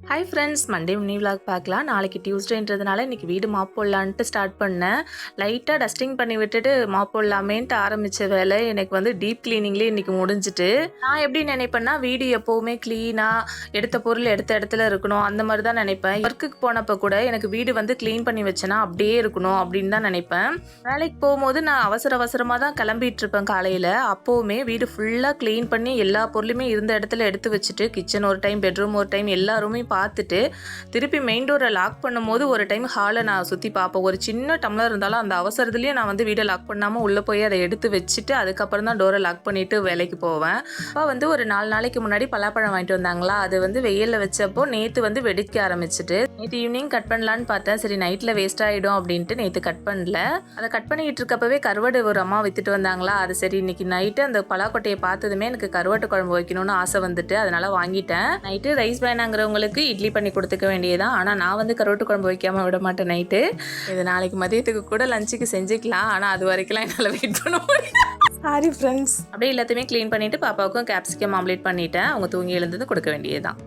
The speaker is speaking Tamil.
Hi friends, Monday mini vlog பார்க்கலாம். நாளைக்கு டியூஸ்டேன்றதுனால இன்றைக்கி வீடு மாப் போடலான்ட்டு ஸ்டார்ட் பண்ணேன். லைட்டாக டஸ்டிங் பண்ணி விட்டுட்டு மாப் போடலாமேன்ட்டு ஆரம்பித்த வேலை எனக்கு வந்து டீப் க்ளீனிங்லேயே இன்றைக்கி முடிஞ்சிட்டு. நான் எப்படி நினைப்பேன்னா, வீடு எப்போவுமே க்ளீனாக எடுத்த பொருள் எடுத்த இடத்துல இருக்கணும், அந்த மாதிரி தான் நினைப்பேன். ஒர்க்குக்கு போனப்போ கூட எனக்கு வீடு வந்து க்ளீன் பண்ணி வச்சேன்னா அப்படியே இருக்கணும் அப்படின்னு தான் நினைப்பேன். வேலைக்கு போகும்போது நான் அவசரமாக தான் கிளம்பிட்டு இருப்பேன் காலையில். அப்போவுமே வீடு ஃபுல்லாக க்ளீன் பண்ணி எல்லா பொருளுமே இருந்த இடத்துல எடுத்து வச்சுட்டு, கிச்சன் ஒரு டைம், பெட்ரூம் ஒரு டைம், எல்லா ரூமையும் பார்த்துட்டு திருப்பி மெயின் டோரை லாக் பண்ணும்போது ஒரு டைம் ஹாலை நான் சுற்றி பார்ப்பேன். ஒரு சின்ன டம்ளர் இருந்தாலும் அந்த அவசரத்துலேயே நான் வந்து வீடை லாக் பண்ணாமல் உள்ளே போய் அதை எடுத்து வச்சுட்டு அதுக்கப்புறம் தான் டோரை லாக் பண்ணிவிட்டு வேலைக்கு போவேன். அப்போ வந்து ஒரு 4 நாளைக்கு முன்னாடி பலாப்பழம் வாங்கிட்டு வந்தாங்களா, அது வந்து வெயிலில் வச்சப்போ நேற்று வந்து வெடிக்க ஆரம்பிச்சிட்டு நேற்று ஈவினிங் கட் பண்ணலான்னு பார்த்தேன். சரி நைட்டில் வேஸ்ட் ஆகிடும் அப்படின்ட்டு நேற்று கட் பண்ணல. அதை கட் பண்ணிக்கிட்டு இருக்கப்பவே கருவாடு ஒரு அம்மா வித்துட்டு வந்தாங்களா, அது சரி இன்னைக்கு நைட்டு அந்த பலாக்கொட்டையை பார்த்ததுமே எனக்கு கருவாட்டு குழம்பு வைக்கணும்னு ஆசை வந்துட்டு அதனால் வாங்கிட்டேன். நைட்டு ரைஸ் வேணாங்கிறவங்களுக்கு இட்லி பண்ணி கொடுத்துக்க வேண்டியதான். ஆனால் நான் வந்து கருவாட்டு குழம்பு வைக்காமல் விட மாட்டேன் நைட்டு. இது நாளைக்கு மதியத்துக்கு கூட லஞ்சுக்கு செஞ்சுக்கலாம். ஆனால் அது வரைக்கும்லாம் என்னால் வெயிட் பண்ண முடியும். Sorry friends. அப்படியே எல்லாத்தையுமே க்ளீன் பண்ணிவிட்டு பாப்பாவுக்கும் கேப்சிகம் ஆம்லேட் பண்ணிவிட்டேன். அவங்க தூங்கி எழுந்தது கொடுக்க வேண்டியதுதான்.